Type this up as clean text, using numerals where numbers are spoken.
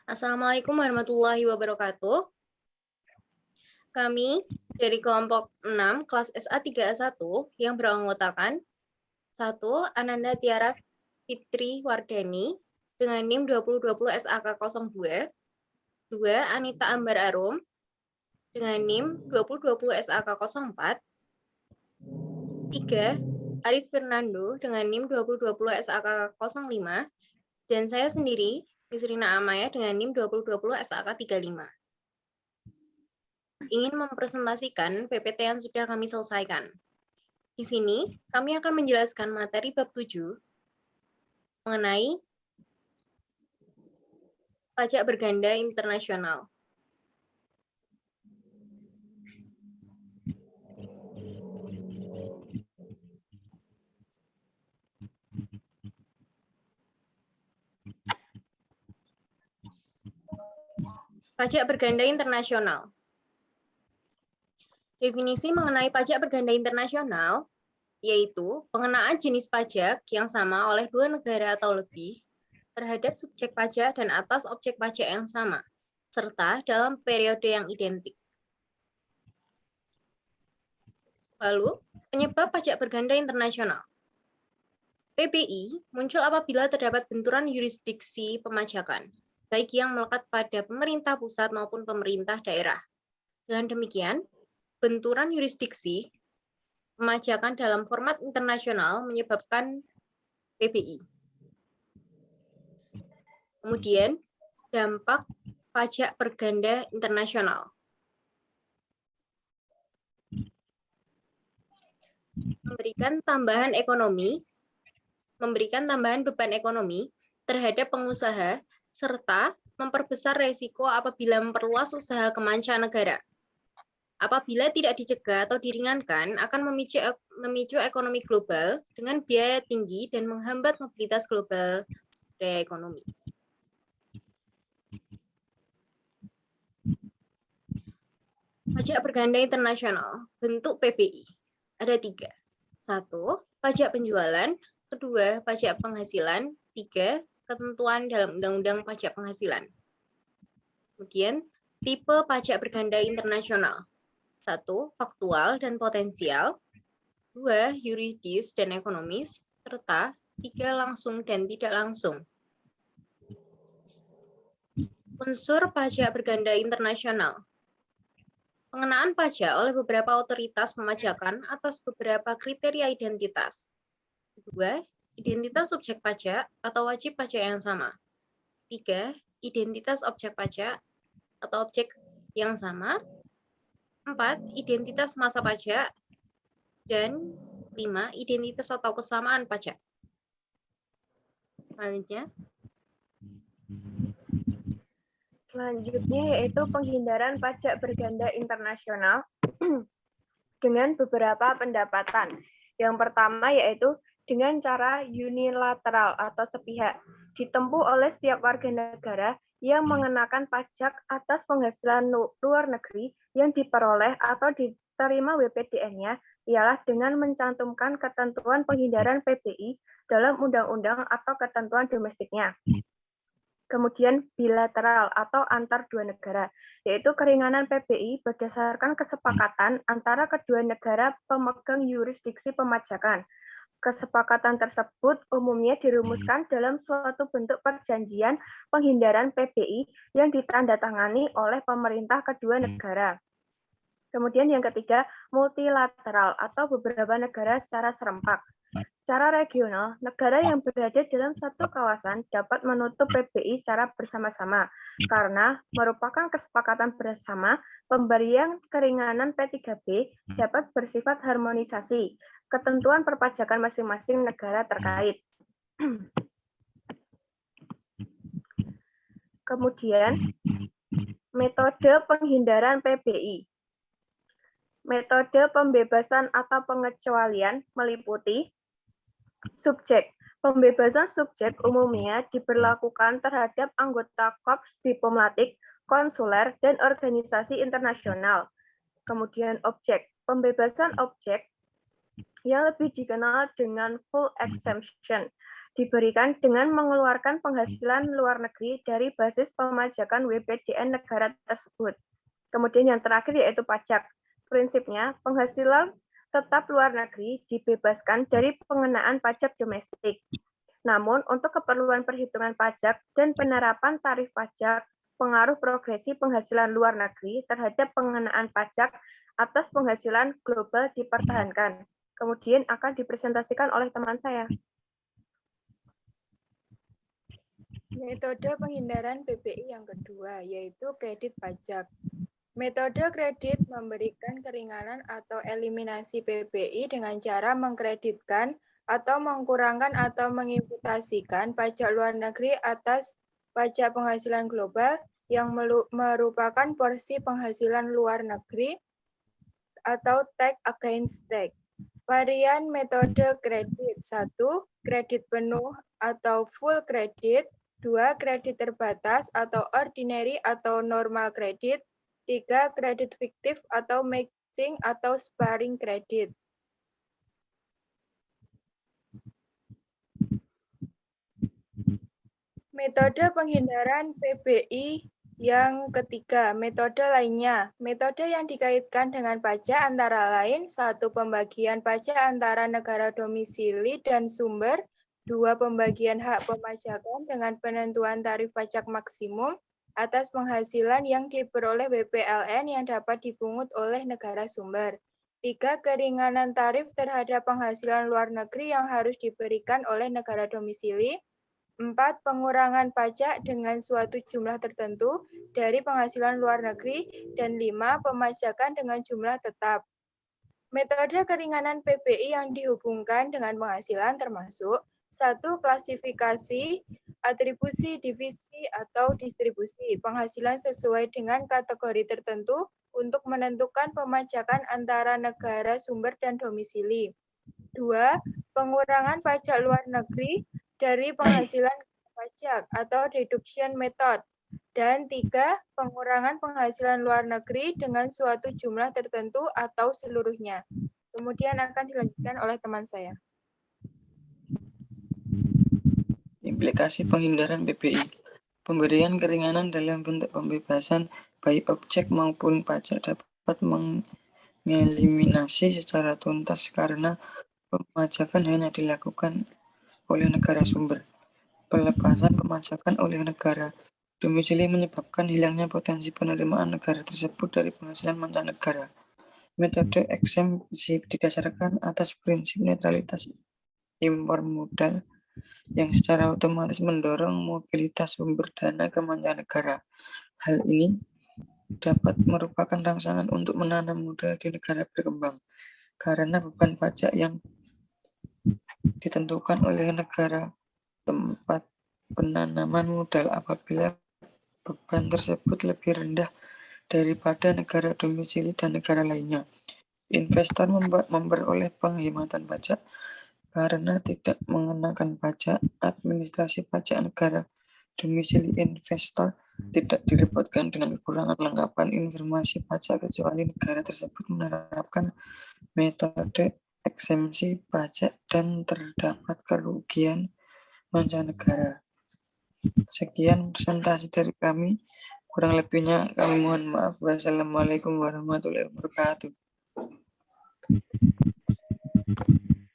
Assalamualaikum warahmatullahi wabarakatuh. Kami dari kelompok 6 kelas SA 3A1 yang beranggotakan 1. Ananda Tiara Fitri Wardani dengan NIM 2020 SAK02, 2. Anita Ambar Arum dengan NIM 2020 SAK04, 3. Aris Fernando dengan NIM 2020 SAK05, dan saya sendiri, Yusrina Amaya dengan NIM 2020 SAK35. Ingin mempresentasikan PPT yang sudah kami selesaikan. Di sini, kami akan menjelaskan materi bab 7 mengenai pajak berganda internasional. Pajak berganda internasional. Definisi mengenai pajak berganda internasional yaitu pengenaan jenis pajak yang sama oleh dua negara atau lebih terhadap subjek pajak dan atas objek pajak yang sama, serta dalam periode yang identik. Lalu, penyebab pajak berganda internasional. PBI muncul apabila terdapat benturan yurisdiksi pemajakan, baik yang melekat pada pemerintah pusat maupun pemerintah daerah. Dengan demikian, benturan yurisdiksi pemajakan dalam format internasional menyebabkan PBI. Kemudian, dampak pajak berganda internasional. Memberikan tambahan beban ekonomi terhadap pengusaha, serta memperbesar resiko apabila memperluas usaha ke mancanegara. Apabila tidak dicegah atau diringankan, akan memicu ekonomi global dengan biaya tinggi dan menghambat mobilitas global daya ekonomi. Pajak berganda internasional, bentuk PBI. Ada 3. 1. Pajak penjualan. 2. Pajak penghasilan. 3. Ketentuan dalam Undang-Undang Pajak Penghasilan. Kemudian, tipe pajak berganda internasional. 1. Faktual dan potensial. 2. Yuridis dan ekonomis. Serta 3. Langsung dan tidak langsung. Unsur pajak berganda internasional. Pengenaan pajak oleh beberapa otoritas pemajakan atas beberapa kriteria identitas. 2. Identitas subjek pajak atau wajib pajak yang sama. 3. Identitas objek pajak atau objek yang sama. 4. Identitas masa pajak. Dan 5. Identitas atau kesamaan pajak. Selanjutnya yaitu penghindaran pajak berganda internasional dengan beberapa pendapatan. Yang pertama yaitu dengan cara unilateral atau sepihak, ditempuh oleh setiap warga negara yang mengenakan pajak atas penghasilan luar negeri yang diperoleh atau diterima WPDN-nya ialah dengan mencantumkan ketentuan penghindaran PBI dalam undang-undang atau ketentuan domestiknya. Kemudian bilateral atau antar dua negara, yaitu keringanan PBI berdasarkan kesepakatan antara kedua negara pemegang yurisdiksi pemajakan. Kesepakatan tersebut umumnya dirumuskan dalam suatu bentuk perjanjian penghindaran PBI yang ditandatangani oleh pemerintah kedua negara. Kemudian yang ketiga, multilateral atau beberapa negara secara serempak. Secara regional, negara yang berada dalam satu kawasan dapat menutup PBI secara bersama-sama karena merupakan kesepakatan bersama. Pemberian keringanan P3B dapat bersifat harmonisasi ketentuan perpajakan masing-masing negara terkait. Kemudian, metode penghindaran PBI. Metode pembebasan atau pengecualian meliputi subjek. Pembebasan subjek umumnya diberlakukan terhadap anggota korps diplomatik, konsuler, dan organisasi internasional. Kemudian objek. Pembebasan objek yang lebih dikenal dengan full exemption diberikan dengan mengeluarkan penghasilan luar negeri dari basis pemajakan WPDN negara tersebut. Kemudian yang terakhir yaitu pajak. Prinsipnya, penghasilan tetap luar negeri dibebaskan dari pengenaan pajak domestik. Namun, untuk keperluan perhitungan pajak dan penerapan tarif pajak, pengaruh progresi penghasilan luar negeri terhadap pengenaan pajak atas penghasilan global dipertahankan. Kemudian akan dipresentasikan oleh teman saya. Metode penghindaran PPI yang kedua, yaitu kredit pajak. Metode kredit memberikan keringanan atau eliminasi PPI dengan cara mengkreditkan atau mengkurangkan atau mengimputasikan pajak luar negeri atas pajak penghasilan global yang merupakan porsi penghasilan luar negeri atau tax against tax. Varian metode kredit 1. Kredit penuh atau full kredit. 2. Kredit terbatas atau ordinary atau normal kredit. 3. Kredit fiktif atau matching atau sparring kredit. Metode penghindaran PBI yang ketiga, metode lainnya. Metode yang dikaitkan dengan pajak antara lain, 1. Pembagian pajak antara negara domisili dan sumber. 2. Pembagian hak pemajakan dengan penentuan tarif pajak maksimum atas penghasilan yang diperoleh WPLN yang dapat dipungut oleh negara sumber. 3. Keringanan tarif terhadap penghasilan luar negeri yang harus diberikan oleh negara domisili. 4. Pengurangan pajak dengan suatu jumlah tertentu dari penghasilan luar negeri. Dan 5. Pemajakan dengan jumlah tetap. Metode keringanan PBI yang dihubungkan dengan penghasilan termasuk 1. Klasifikasi, atribusi, divisi, atau distribusi penghasilan sesuai dengan kategori tertentu untuk menentukan pemajakan antara negara sumber dan domisili. 2. Pengurangan pajak luar negeri dari penghasilan pajak atau deduction method. Dan 3. Pengurangan penghasilan luar negeri dengan suatu jumlah tertentu atau seluruhnya. Kemudian akan dilanjutkan oleh teman saya. Implikasi penghindaran PPI. Pemberian keringanan dalam bentuk pembebasan baik objek maupun pajak dapat mengeliminasi secara tuntas karena pemajakan hanya dilakukan oleh negara sumber. Pelepasan pemajakan oleh negara domisili menyebabkan hilangnya potensi penerimaan negara tersebut dari penghasilan mancanegara. Metode eksempsi didasarkan atas prinsip netralitas impor modal yang secara otomatis mendorong mobilitas sumber dana ke mancanegara. Hal ini dapat merupakan rangsangan untuk menanam modal di negara berkembang karena beban pajak yang ditentukan oleh negara tempat penanaman modal. Apabila beban tersebut lebih rendah daripada negara domisili dan negara lainnya, investor memperoleh penghematan pajak karena tidak mengenakan pajak. Administrasi pajak negara domisili investor tidak direpotkan dengan kekurangan lengkapan informasi pajak kecuali negara tersebut menerapkan metode eksempsi pajak dan terdapat kerugian mancanegara. Sekian presentasi dari kami. Kurang lebihnya kami mohon maaf. Wassalamualaikum warahmatullahi wabarakatuh.